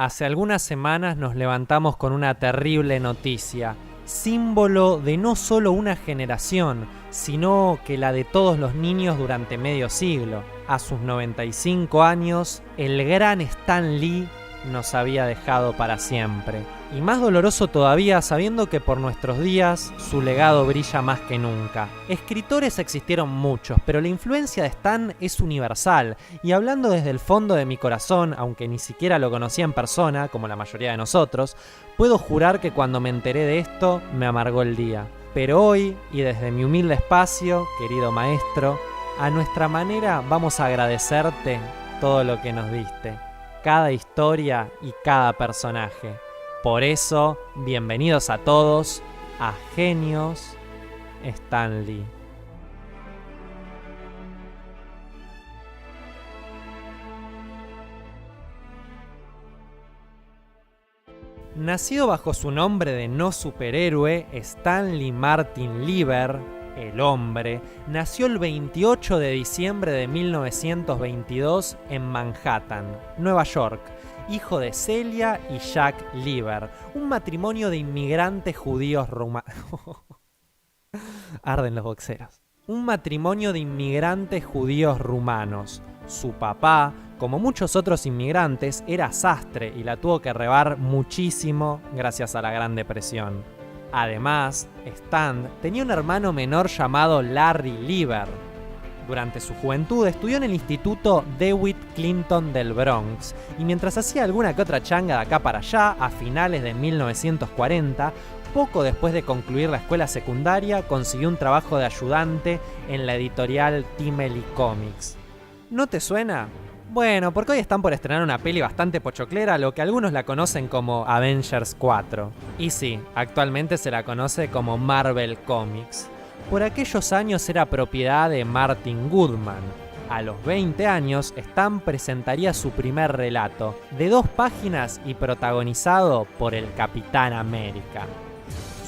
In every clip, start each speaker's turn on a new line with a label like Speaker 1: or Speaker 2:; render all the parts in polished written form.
Speaker 1: Hace algunas semanas nos levantamos con una terrible noticia, símbolo de no solo una generación, sino que la de todos los niños durante medio siglo. A sus 95 años, el gran Stan Lee nos había dejado para siempre. Y más doloroso todavía sabiendo que por nuestros días su legado brilla más que nunca. Escritores existieron muchos, pero la influencia de Stan es universal. Y hablando desde el fondo de mi corazón, aunque ni siquiera lo conocía en persona, como la mayoría de nosotros, puedo jurar que cuando me enteré de esto, me amargó el día. Pero hoy, y desde mi humilde espacio, querido maestro, a nuestra manera vamos a agradecerte todo lo que nos diste. Cada historia y cada personaje. Por eso, bienvenidos a todos a Genios Stan Lee. Nacido bajo su nombre de no superhéroe, Stanley Martin Lieber, el hombre, nació el 28 de diciembre de 1922 en Manhattan, Nueva York, hijo de Celia y Jack Lieber, un matrimonio de inmigrantes judíos rumanos. Arden los boxeros. Un matrimonio de inmigrantes judíos rumanos. Su papá, como muchos otros inmigrantes, era sastre y la tuvo que rebar muchísimo gracias a la Gran Depresión. Además, Stan tenía un hermano menor llamado Larry Lieber. Durante su juventud estudió en el Instituto DeWitt Clinton del Bronx y mientras hacía alguna que otra changa de acá para allá, a finales de 1940, poco después de concluir la escuela secundaria, consiguió un trabajo de ayudante en la editorial Timely Comics. ¿No te suena? Bueno, porque hoy están por estrenar una peli bastante pochoclera, lo que algunos la conocen como Avengers 4. Y sí, actualmente se la conoce como Marvel Comics. Por aquellos años era propiedad de Martin Goodman. A los 20 años, Stan presentaría su primer relato, de 2 páginas y protagonizado por el Capitán América.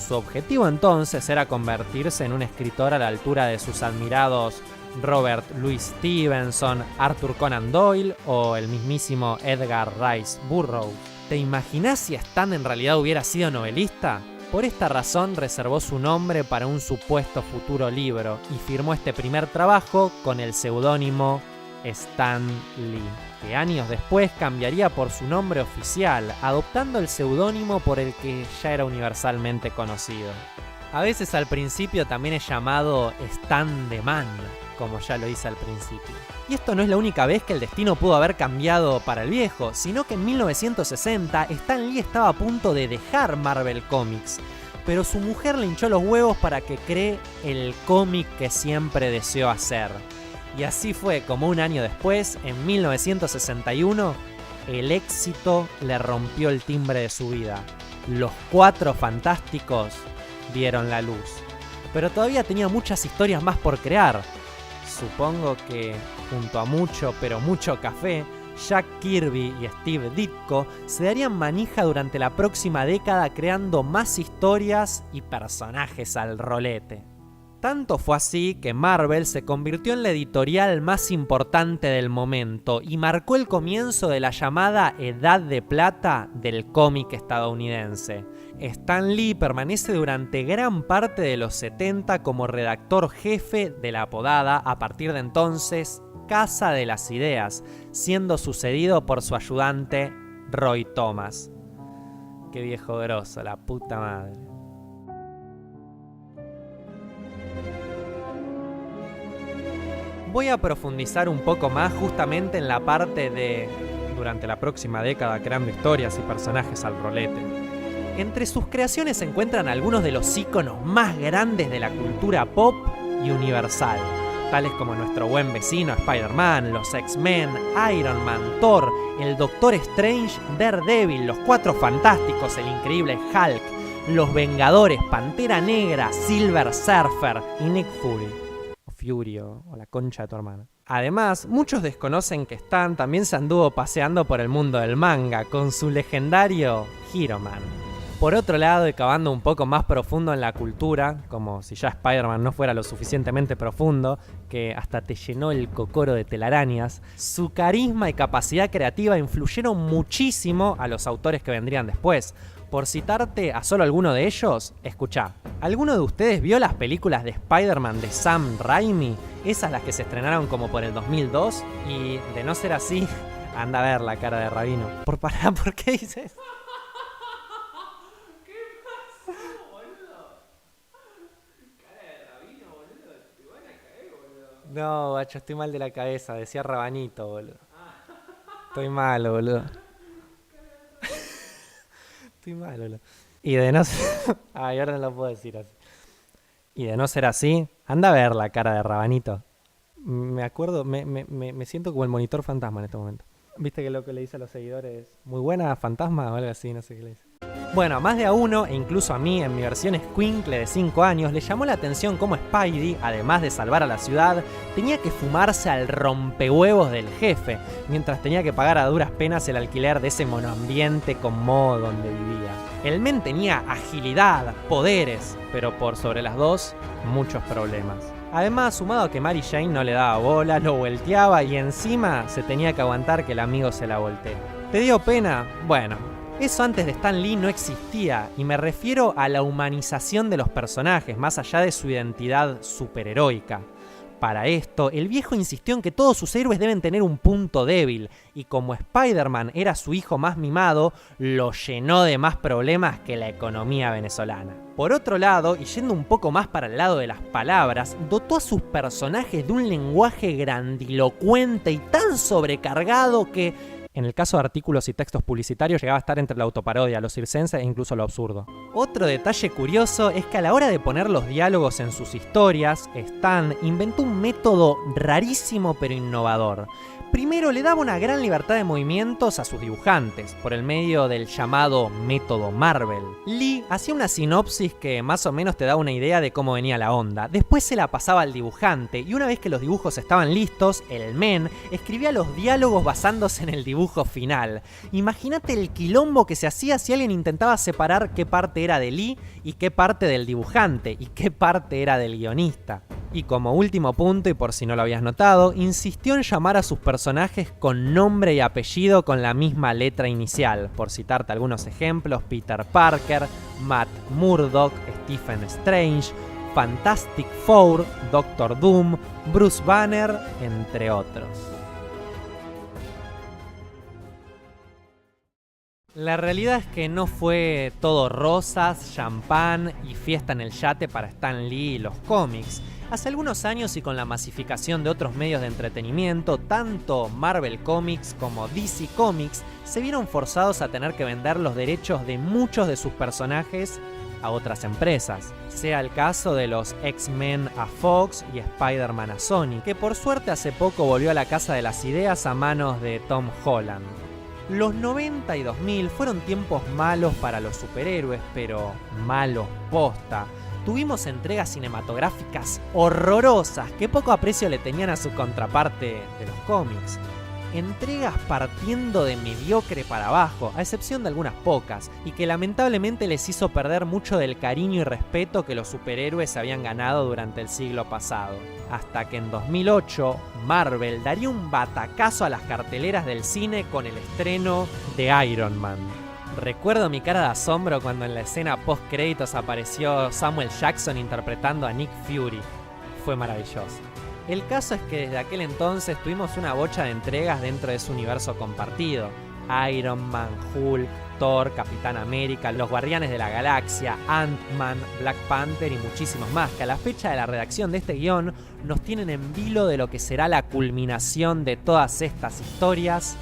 Speaker 1: Su objetivo entonces era convertirse en un escritor a la altura de sus admirados Robert Louis Stevenson, Arthur Conan Doyle o el mismísimo Edgar Rice Burroughs. ¿Te imaginás si Stan en realidad hubiera sido novelista? Por esta razón reservó su nombre para un supuesto futuro libro y firmó este primer trabajo con el seudónimo Stan Lee, que años después cambiaría por su nombre oficial, adoptando el seudónimo por el que ya era universalmente conocido. A veces al principio también es llamado Stan the Man, como ya lo hice al principio. Y esto no es la única vez que el destino pudo haber cambiado para el viejo, sino que en 1960 Stan Lee estaba a punto de dejar Marvel Comics, pero su mujer le hinchó los huevos para que cree el cómic que siempre deseó hacer. Y así fue como un año después, en 1961, el éxito le rompió el timbre de su vida. Los 4 Fantásticos vieron la luz. Pero todavía tenía muchas historias más por crear. Supongo que, junto a mucho, pero mucho café, Jack Kirby y Steve Ditko se darían manija durante la próxima década creando más historias y personajes al rolete. Tanto fue así que Marvel se convirtió en la editorial más importante del momento y marcó el comienzo de la llamada Edad de Plata del cómic estadounidense. Stan Lee permanece durante gran parte de los 70 como redactor jefe de la apodada, a partir de entonces, Casa de las Ideas, siendo sucedido por su ayudante Roy Thomas. Qué viejo groso, la puta madre. Voy a profundizar un poco más justamente en la parte de, durante la próxima década, creando historias y personajes al rolete. Entre sus creaciones se encuentran algunos de los íconos más grandes de la cultura pop y universal, tales como nuestro buen vecino Spider-Man, los X-Men, Iron Man, Thor, el Doctor Strange, Daredevil, los 4 Fantásticos, el increíble Hulk, los Vengadores, Pantera Negra, Silver Surfer y Nick Fury. O la concha de tu hermana. Además, muchos desconocen que Stan también se anduvo paseando por el mundo del manga con su legendario Hero Man. Por otro lado, y cavando un poco más profundo en la cultura, como si ya Spider-Man no fuera lo suficientemente profundo, que hasta te llenó el cocoro de telarañas, su carisma y capacidad creativa influyeron muchísimo a los autores que vendrían después. Por citarte a solo alguno de ellos, escuchá. ¿Alguno de ustedes vio las películas de Spider-Man de Sam Raimi? Esas las que se estrenaron como por el 2002. Y de no ser así, anda a ver la cara de Rabino. ¿Por qué dices? No, bacho, estoy mal de la cabeza. Decía Rabanito, boludo. Estoy malo, boludo. Estoy mal, boludo. Y de no ser... Ay, ahora no lo puedo decir así. Y de no ser así, anda a ver la cara de Rabanito. Me acuerdo, me siento como el monitor fantasma en este momento. ¿Viste que lo que le dice a los seguidores? Muy buena, fantasma o algo así, no sé qué le dice. Bueno, a más de a uno, e incluso a mí, en mi versión escuincle de 5 años, le llamó la atención cómo Spidey, además de salvar a la ciudad, tenía que fumarse al rompehuevos del jefe, mientras tenía que pagar a duras penas el alquiler de ese monoambiente con modo donde vivía. El men tenía agilidad, poderes, pero por sobre las dos, muchos problemas. Además, sumado a que Mary Jane no le daba bola, lo volteaba y encima se tenía que aguantar que el amigo se la voltee. ¿Te dio pena? Bueno, eso antes de Stan Lee no existía, y me refiero a la humanización de los personajes, más allá de su identidad superheroica. Para esto, el viejo insistió en que todos sus héroes deben tener un punto débil, y como Spider-Man era su hijo más mimado, lo llenó de más problemas que la economía venezolana. Por otro lado, y yendo un poco más para el lado de las palabras, dotó a sus personajes de un lenguaje grandilocuente y tan sobrecargado que, en el caso de artículos y textos publicitarios, llegaba a estar entre la autoparodia, lo circense e incluso lo absurdo. Otro detalle curioso es que a la hora de poner los diálogos en sus historias, Stan inventó un método rarísimo pero innovador. Primero, le daba una gran libertad de movimientos a sus dibujantes, por el medio del llamado método Marvel. Lee hacía una sinopsis que más o menos te da una idea de cómo venía la onda. Después se la pasaba al dibujante, y una vez que los dibujos estaban listos, el men escribía los diálogos basándose en el dibujo final. Imagínate el quilombo que se hacía si alguien intentaba separar qué parte era de Lee y qué parte del dibujante, y qué parte era del guionista. Y como último punto, y por si no lo habías notado, insistió en llamar a sus personajes con nombre y apellido con la misma letra inicial. Por citarte algunos ejemplos: Peter Parker, Matt Murdock, Stephen Strange, Fantastic Four, Doctor Doom, Bruce Banner, entre otros. La realidad es que no fue todo rosas, champán y fiesta en el yate para Stan Lee y los cómics. Hace algunos años, y con la masificación de otros medios de entretenimiento, tanto Marvel Comics como DC Comics se vieron forzados a tener que vender los derechos de muchos de sus personajes a otras empresas. Sea el caso de los X-Men a Fox y Spider-Man a Sony, que por suerte hace poco volvió a la Casa de las Ideas a manos de Tom Holland. Los 90 y 2000 fueron tiempos malos para los superhéroes, pero malos posta. Tuvimos entregas cinematográficas horrorosas que poco aprecio le tenían a su contraparte de los cómics. Entregas partiendo de mediocre para abajo, a excepción de algunas pocas, y que lamentablemente les hizo perder mucho del cariño y respeto que los superhéroes habían ganado durante el siglo pasado. Hasta que en 2008, Marvel daría un batacazo a las carteleras del cine con el estreno de Iron Man. Recuerdo mi cara de asombro cuando en la escena post-créditos apareció Samuel Jackson interpretando a Nick Fury. Fue maravilloso. El caso es que desde aquel entonces tuvimos una bocha de entregas dentro de ese universo compartido. Iron Man, Hulk, Thor, Capitán América, los Guardianes de la Galaxia, Ant-Man, Black Panther y muchísimos más, que a la fecha de la redacción de este guión nos tienen en vilo de lo que será la culminación de todas estas historias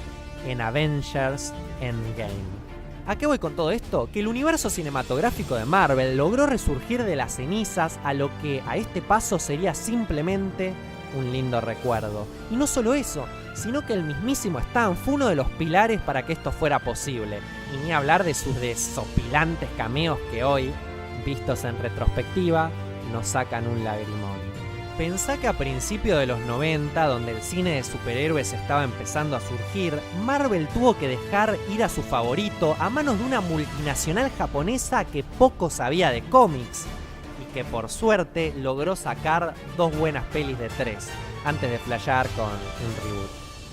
Speaker 1: en Avengers Endgame. ¿A qué voy con todo esto? Que el universo cinematográfico de Marvel logró resurgir de las cenizas a lo que a este paso sería simplemente un lindo recuerdo. Y no solo eso, sino que el mismísimo Stan fue uno de los pilares para que esto fuera posible. Y ni hablar de sus desopilantes cameos que hoy, vistos en retrospectiva, nos sacan un lagrimón. Pensá que a principios de los 90, donde el cine de superhéroes estaba empezando a surgir, Marvel tuvo que dejar ir a su favorito a manos de una multinacional japonesa que poco sabía de cómics y que por suerte logró sacar 2 buenas pelis de 3 antes de flashear con un reboot.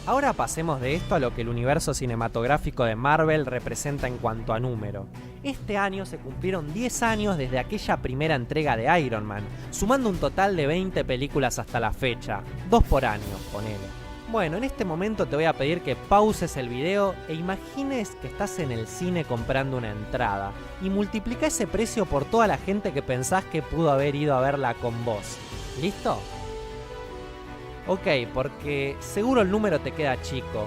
Speaker 1: Ahora pasemos de esto a lo que el universo cinematográfico de Marvel representa en cuanto a número. Este año se cumplieron 10 años desde aquella primera entrega de Iron Man, sumando un total de 20 películas hasta la fecha, 2 por año, ponele. Bueno, en este momento te voy a pedir que pauses el video e imagines que estás en el cine comprando una entrada y multiplica ese precio por toda la gente que pensás que pudo haber ido a verla con vos. ¿Listo? Ok, porque seguro el número te queda chico.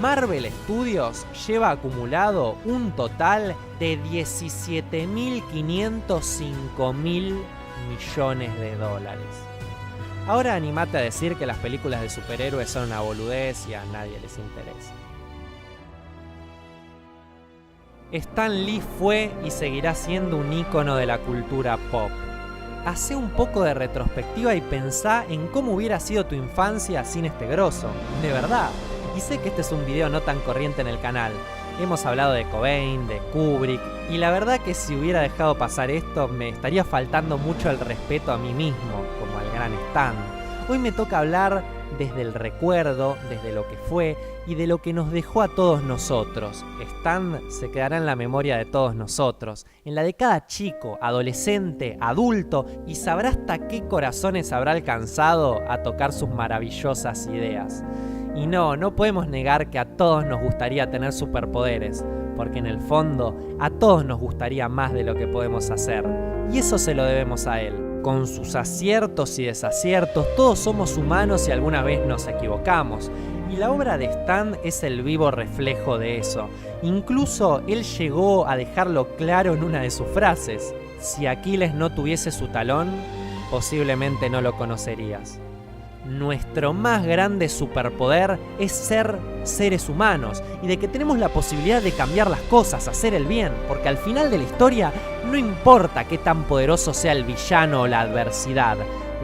Speaker 1: Marvel Studios lleva acumulado un total de 17.505.000 millones de dólares. Ahora animate a decir que las películas de superhéroes son una boludez y a nadie les interesa. Stan Lee fue y seguirá siendo un ícono de la cultura pop. Hacé un poco de retrospectiva y pensá en cómo hubiera sido tu infancia sin este grosso, de verdad. Y sé que este es un video no tan corriente en el canal. Hemos hablado de Cobain, de Kubrick, y la verdad que si hubiera dejado pasar esto me estaría faltando mucho el respeto a mí mismo, como al gran Stan. Hoy me toca hablar desde el recuerdo, desde lo que fue y de lo que nos dejó a todos nosotros. Stan se quedará en la memoria de todos nosotros, en la de cada chico, adolescente, adulto, y sabrá hasta qué corazones habrá alcanzado a tocar sus maravillosas ideas. Y no podemos negar que a todos nos gustaría tener superpoderes, porque en el fondo a todos nos gustaría más de lo que podemos hacer, y eso se lo debemos a él. Con sus aciertos y desaciertos, todos somos humanos y alguna vez nos equivocamos. Y la obra de Stan es el vivo reflejo de eso. Incluso él llegó a dejarlo claro en una de sus frases. Si Aquiles no tuviese su talón, posiblemente no lo conocerías. Nuestro más grande superpoder es ser seres humanos y de que tenemos la posibilidad de cambiar las cosas, hacer el bien, porque al final de la historia no importa qué tan poderoso sea el villano o la adversidad,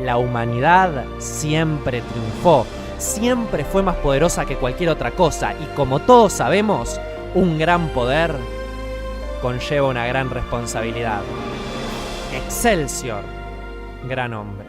Speaker 1: la humanidad siempre triunfó, siempre fue más poderosa que cualquier otra cosa y como todos sabemos, un gran poder conlleva una gran responsabilidad. Excelsior, gran hombre.